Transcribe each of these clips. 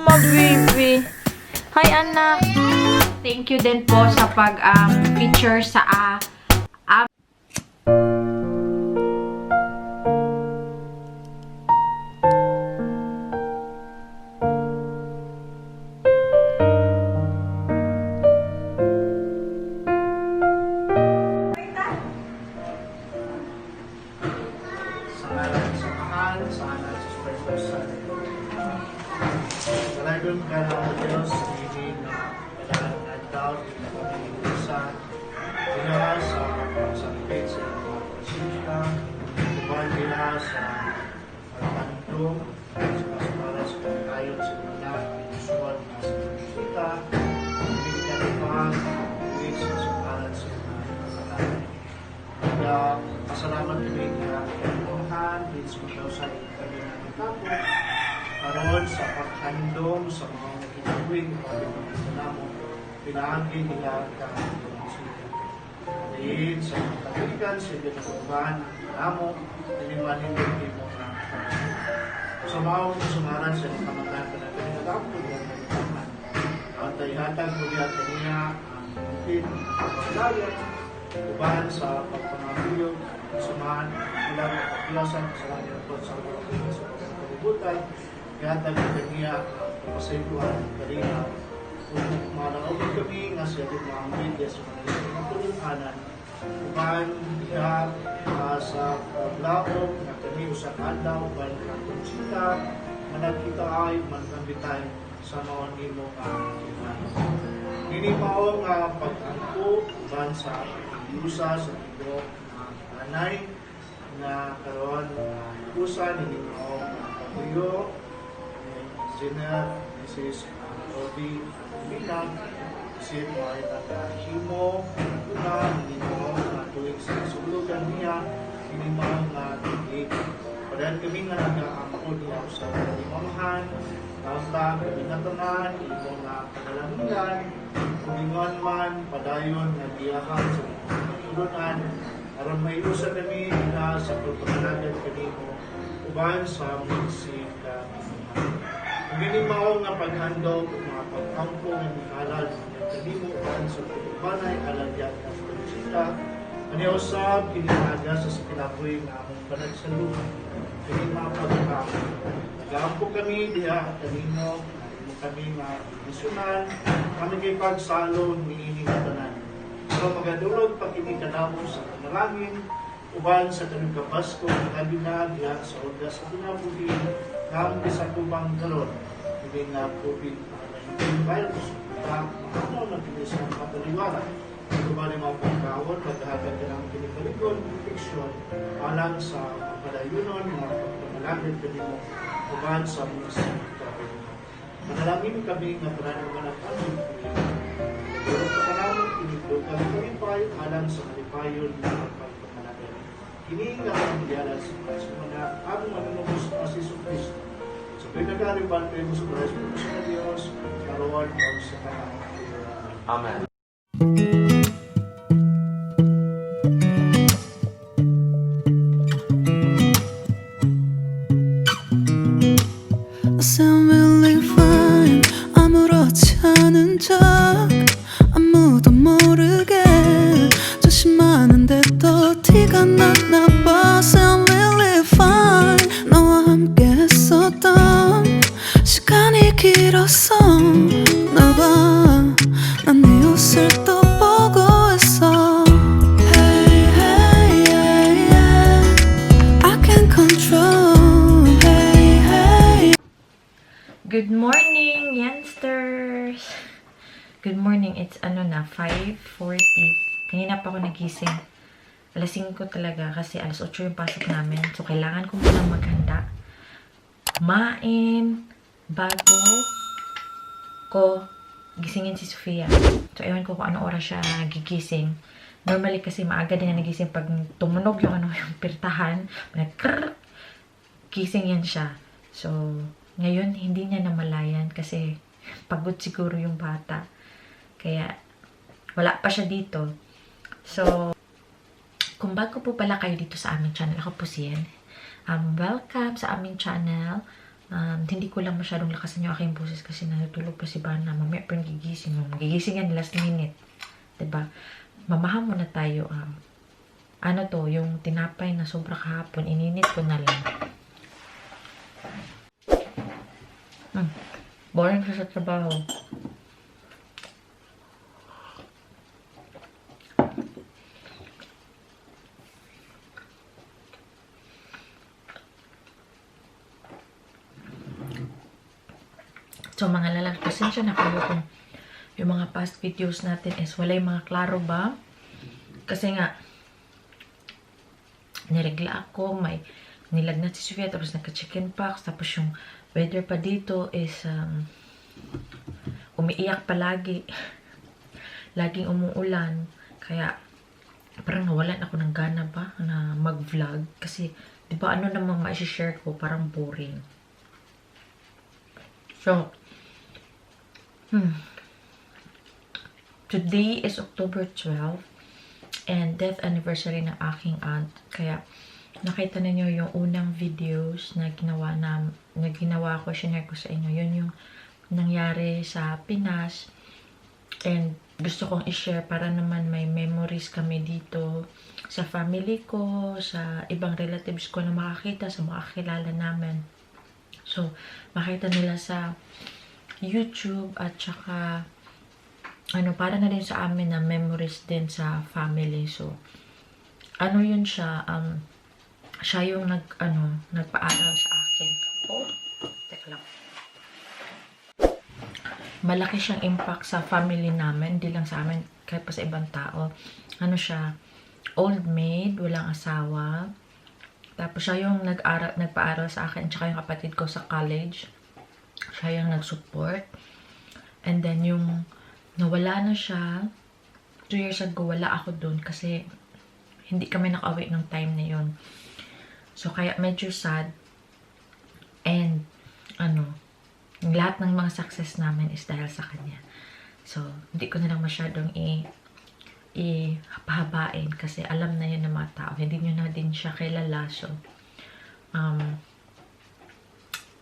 mo, baby. Hi, anak. Thank you din po sa pag-feature sa Salamat ka ng Diyos, hindi na kailangan ng tao, hindi na kami sa ginawa sa pagsakit sa mga pasensya, iban nila sa pagkandong, sa kasamaran sa pagkayon sa mga pinusuan na sa pagkita, hindi ka naman ulit sa kasamaran sa mga kasalanan. Kaya pasalamat kami na kailangan, din sa mga sa kami na natapos, karoon sa paghandong sa mga kinawing pagkakita mo, pinahagi nila ka ng sila. Dahil sa mga kabilikan, sa iyo na kurban, namo, inimanindin mo na sa mga sumaran sa nakamatay ka na pinagkakapod yan na itaman. Ang tayhatag mo niya kanina ang pagpapit, ang paglayan, ubahan sa pagpangabuyo, samahan, ilang pagkilasan sa langit sa mga sa pagkakalibutan, kaya tabi niya pasayuan kanina kung malaog kami nga siya din mga media sa mga tulunganan uban niya sa paglaog na kami usak adlaw uban ng konsita managkita ay manambitay sa mga nimo nga iman. Nini mao nga pag-angko uban sa iusa sa libro na anay na karon usa nini mao nga patuyo Jenna, Mrs. Robbie, Milag, si Marit at Himo, una, hindi mo na tuwing sa sulugan niya, hindi mo na tuwing. Padahan kami nga nag-aangkod niya sa limamahan, tawag kami na tanan, imo nga kagalanginan, kumingon man, padayon, nagiyahan sa tulunan, aron may usa kami na sa pagpapalagan kami mo, uban sa munisip ka. Hindi mao nga paghandog, mga pag-angko ng halal, ng kalimutan sa pagbanay, alagyan ng pagkita, maniusap, kininaga sa sikilapoy na among panagsaluhan, kini mga pagkakamo. Nag-aampo kami, diha, kanino, mo kami nga misionan, kami kay pagsalo, niining tanan. So, magadulog, pakinikadamo sa kanalangin, uban sa kanong kapasko, kami na diha sa oras sa pinabuhin, ng isa kubang galon, hindi nga COVID-19 virus, na ano na pinis ng pataliwala. Ito ba mga pagkawon, maghahagad ka ng pinikalikon, infeksyon, alang sa pagpadayunon, mga pagpamalagad ka mo, uban sa mga sinigtawin. Manalangin kami nga pananaman at amin, pero pagkanaman, pinigod kami kalipay, alang sa kalipayon ng pagpamalagad. Kini nga ang diyalas sa mga among manunubos na si Kristo. So, pinagariban kayo mo sa Christ, sa Diyos, karuan mo sa kanang. Amen. I sound really fine 아무렇지 않은 척 아무도 모르게 조심하는데 또 티가 났나 봐 Sound really fine 너와 함께 했었던 시간이 길었어 나봐 난 네 옷을 또 보고 있어 Hey hey yeah yeah I can't control Hey hey Good morning, youngsters! Good morning. It's ano na, 5:40. Kanina pa ako nagising. Alas 5 talaga kasi alas 8 yung pasok namin. So, kailangan ko munang maghanda. Kumain bago ko gisingin si Sofia. So, ewan ko kung ano oras siya gigising. Normally kasi maaga din na nagising pag tumunog yung yung pirtahan. Gising yan siya. So, ngayon, hindi niya namalayan kasi pagod siguro yung bata. Kaya, wala pa siya dito. So, kung bago po pala kayo dito sa aming channel, ako po si Yen. Welcome sa aming channel. Hindi ko lang masyadong lakasan yung aking boses kasi natutulog pa si Bana. Mamaya pa yung gigising. Gigising yan last minute. Diba? Mamahan muna tayo. Ano to, yung tinapay na sobra kahapon, ininit ko na lang. Boring siya sa trabaho. So, mga lalaki, pasensya na kayo kung yung mga past videos natin is wala yung mga klaro ba? Kasi nga, niregla ako, may nilagnat si Sofia, tapos nagka-chicken pox, tapos yung weather pa dito is umiiyak palagi. Laging umuulan. Kaya, parang nawalan ako ng gana ba na mag-vlog. Kasi, di ba ano namang ma-share ko, parang boring. So, today is October 12 and death anniversary ng aking aunt. Kaya, nakita ninyo yung unang videos na ginawa ko, shinare ko sa inyo. Yun yung nangyari sa Pinas. And gusto kong i-share para naman may memories kami dito sa family ko, sa ibang relatives ko na makakita, sa mga kakilala namin. So, makita nila sa YouTube at saka para na din sa amin na memories din sa family. So, yun siya, siya yung nagpaaral sa akin. Oh, teka lang. Malaki siyang impact sa family namin, hindi lang sa amin, kahit pa sa ibang tao. Siya, old maid, walang asawa. Tapos siya yung nagpaaral sa akin, tsaka yung kapatid ko sa college. Siya yung nag-support. And then yung nawala na siya, 2 years ago, wala ako dun kasi hindi kami nakauwi ng time na yun. So, kaya medyo sad. And, lahat ng mga success namin is dahil sa kanya. So, hindi ko na lang masyadong ipahabain kasi alam na yun ng mga tao. Hindi nyo na din siya kilala. So,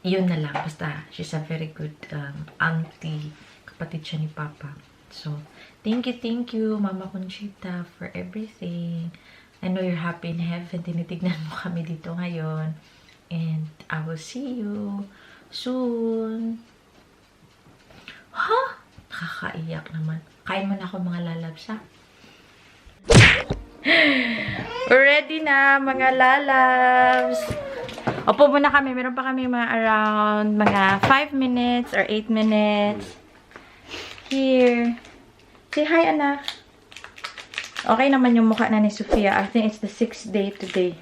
yun na lang. Basta, she's a very good auntie. Kapatid siya ni Papa. So, thank you, Mama Conchita, for everything. I know you're happy in heaven. Tinitignan mo kami dito ngayon. And I will see you soon. Ha? Nakakaiyak naman. Kain mo na ako mga lalabs, ha? Ready na, mga lalabs. Opo muna kami. Meron pa kami mga around mga 5 minutes or 8 minutes. Here. Say hi, anak. Okay naman yung mukha na ni Sofia. I think it's the 6th day today.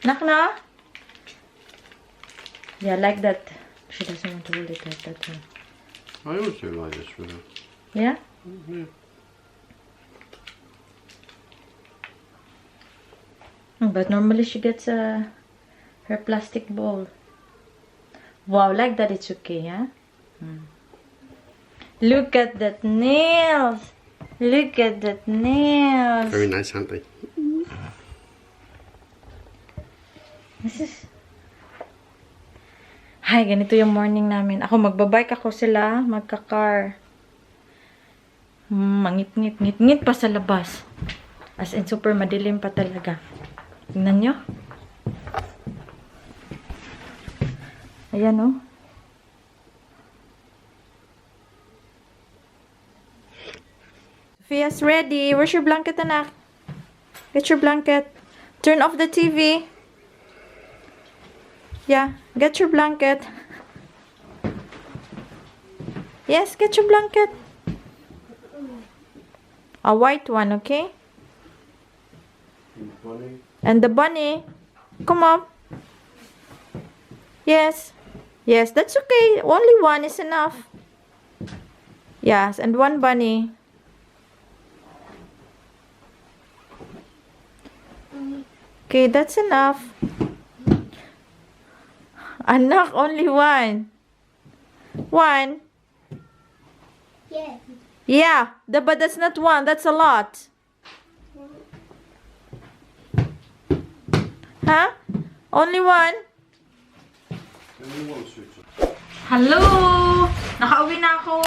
Nak na? Yeah, like that. She doesn't want to hold it like that. I always do like this with her. Yeah? Yeah. But normally she gets her plastic bowl. Wow, like that it's okay, yeah? Look at that nails! Look at that nails! Very nice, aren't they? This is... Hi, ganito yung morning namin. Ako, magbabike ako sila, magka-car. Mangit-ngit pa sa labas. As in, super madilim pa talaga. Tingnan nyo. Ayan, oh. Sophia's ready. Where's your blanket, anak? Get your blanket. Turn off the TV. Yeah, get your blanket. Yes, get your blanket. A white one, okay? Bunny. And the bunny. Come on. Yes. Yes, that's okay. Only one is enough. Yes, and one bunny. Okay, that's enough. Anak, only one. One. Yeah. Yeah, but that's not one. That's a lot. Huh? Only one? Hello! Nakauwi na ako.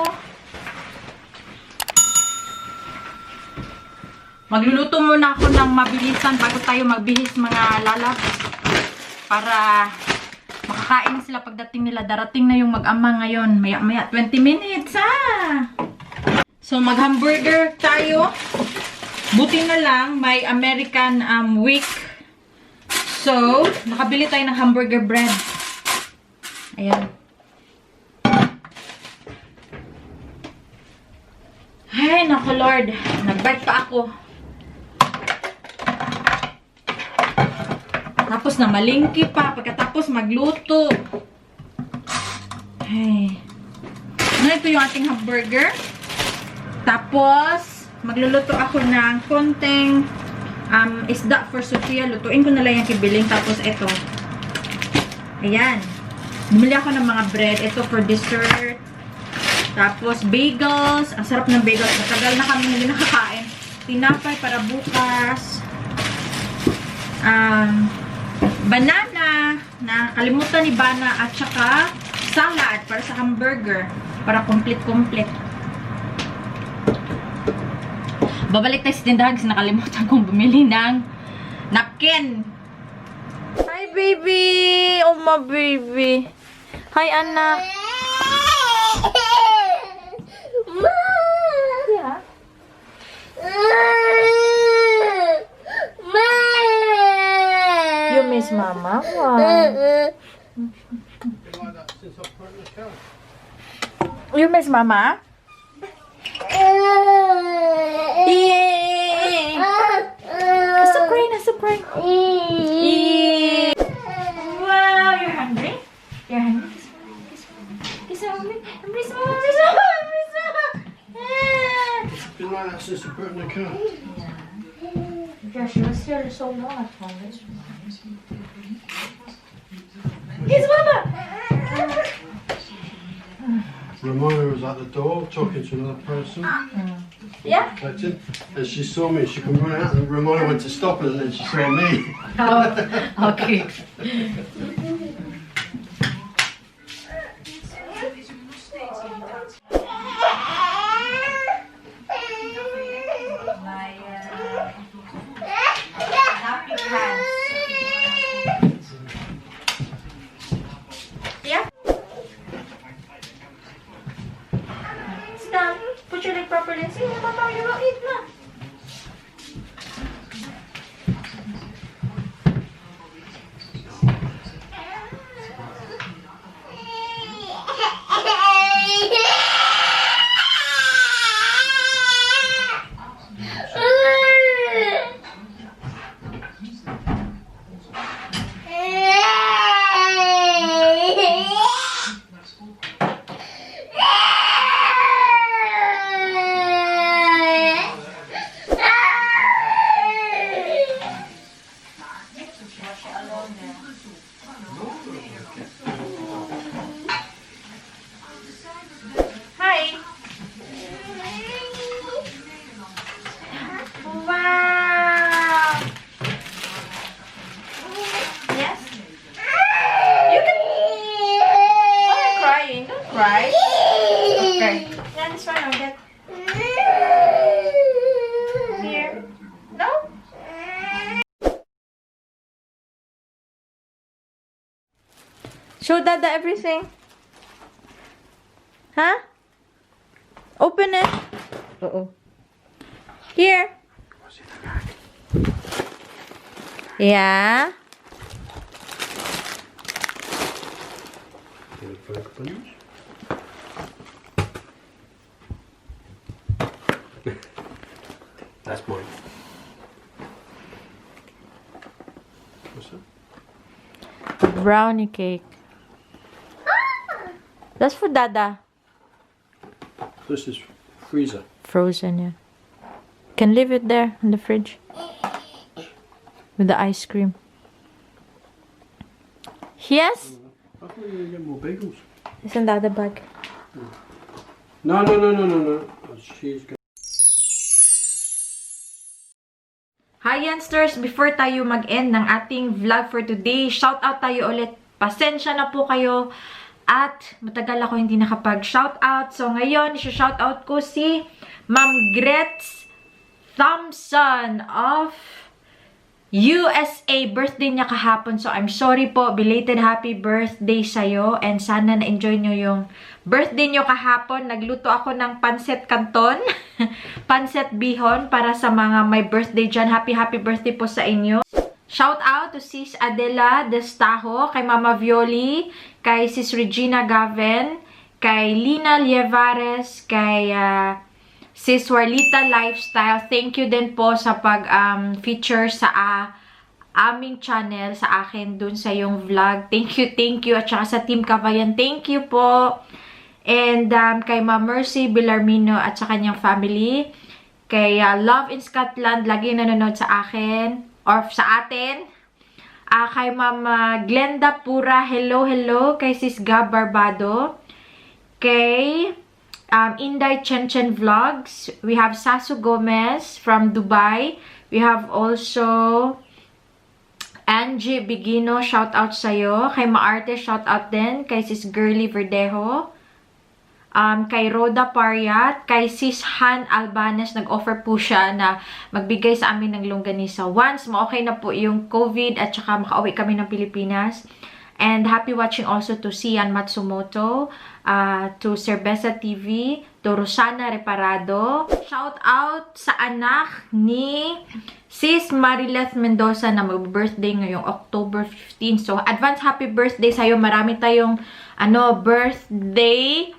Magluluto muna ako ng mabilisan bago tayo magbihis mga lalab. Para makakain na sila pagdating nila. Darating na yung mag-ama ngayon. Maya 20 minutes So mag-hamburger tayo. Buti na lang may American week. So nakabili tayo ng hamburger bread. Ayan. Ay, naku Lord. Nag-bite pa ako. Tapos na malingki pa. Pagkatapos magluto. Ay. Ito yung ating hamburger. Tapos, magluluto ako ng konting isda for Sofia. Lutuin ko na lang yung kibiling. Tapos ito. Ayan. Bumili ako ng mga bread. Ito for dessert. Tapos, bagels. Ang sarap ng bagels. Matagal na kami hindi nakakain. Tinapay para bukas. Banana. Nakalimutan ni Bana. At saka, salad para sa hamburger. Para complete-complete. Babalik tayo sa tindahan kasi nakalimutan kong bumili ng napkin. Hi, baby! Oh, my baby. Hi, anak. Yeah. You miss Mama? Wow. You miss Mama? Yay! Stop crying, stop crying. Yay! Wow, you're hungry? You're hungry? Kiss Mama, kiss Mama, embrace Mama, embrace Mama. Been like that since I put in the car. Gosh, you must feel so long at home. Kiss Mama! Ramona was at the door talking to another person. Yeah? Collecting. And she saw me, she come running out, and Ramona went to stop her, and then she saw me. Oh, okay. Happy hands. Yeah? Sit down. Put your leg properly and say, Mama, you will eat na. Hi. Wow. Yes? You can... Why are you crying? Don't cry. Okay. Yeah, this one I'll get. Here. No? Show Dada everything. Huh? Open it. Uh-oh. Here. Yeah. That's mine. What's that? Brownie cake. That's for Dada. This is freezer. Frozen, yeah. Can leave it there in the fridge. With the ice cream. Yes? I thought you were going to get more bagels. Isn't that the bag? No. She's got... Hi, Youngsters! Before tayo mag-end ng ating vlog for today, shout out tayo ulit Pasensya na po kayo at matagal ako hindi nakapag-shoutout. So, ngayon, isa-shoutout ko si Ma'am Gretz Thompson of USA. Birthday niya kahapon. So, I'm sorry po. Belated happy birthday sa'yo. And sana na-enjoy nyo yung birthday nyo kahapon. Nagluto ako ng pancit canton. Pancit bihon para sa mga may birthday dyan. Happy birthday po sa inyo. Shout out to Sis Adela Destajo, kay Mama Violi, kay Sis Regina Gaven, kay Lina Lievares, kay Sis Warlita Lifestyle. Thank you din po sa pag-feature sa aming channel, sa akin dun sa yung vlog. Thank you. At saka sa Team Cavayan, thank you po. And kay Ma Mercy Villarmino at sa kanyang family. Kay Love in Scotland, lagi nanonood sa akin. Or sa atin. Kay Mama Glenda Pura, hello. Kay Sis Gab Barbado. Kay Inday Chen Vlogs. We have Sasu Gomez from Dubai. We have also Angie Bigino, shout out sa'yo. Kay Maarte, shout out din. Kay Sis Girly Verdejo. Kay Roda Pariat, kay Sis Han Albanes, nag-offer po siya na magbigay sa amin ng longganisa. Once, ma-okay na po yung COVID at saka makauwi kami ng Pilipinas. And happy watching also to Sian Matsumoto, to Cerveza TV, to Rosana Reparado. Shout out sa anak ni Sis Marileth Mendoza na mag-birthday ngayong October 15. So, advance happy birthday sa'yo. Marami tayong birthday.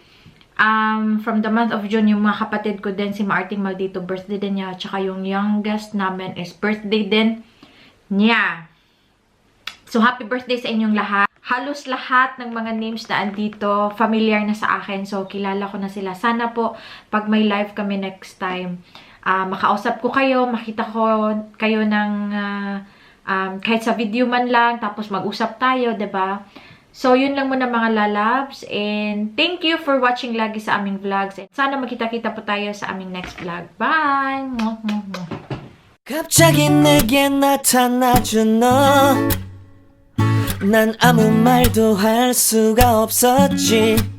From the month of June, yung mga kapatid ko din, si Marting Maldito, birthday din niya. Tsaka yung youngest namin is birthday din niya. So, happy birthday sa inyong lahat. Halos lahat ng mga names na andito, familiar na sa akin. So, kilala ko na sila. Sana po, pag may live kami next time, makausap ko kayo, makita ko kayo ng kahit sa video man lang, tapos mag-usap tayo, 'di ba? So, yun lang muna mga lalabs. And thank you for watching lagi sa aming vlogs. And sana magkita-kita po tayo sa aming next vlog. Bye! 갑자기 내게 나타나준 너 난 아무 말도 할 수가 없었지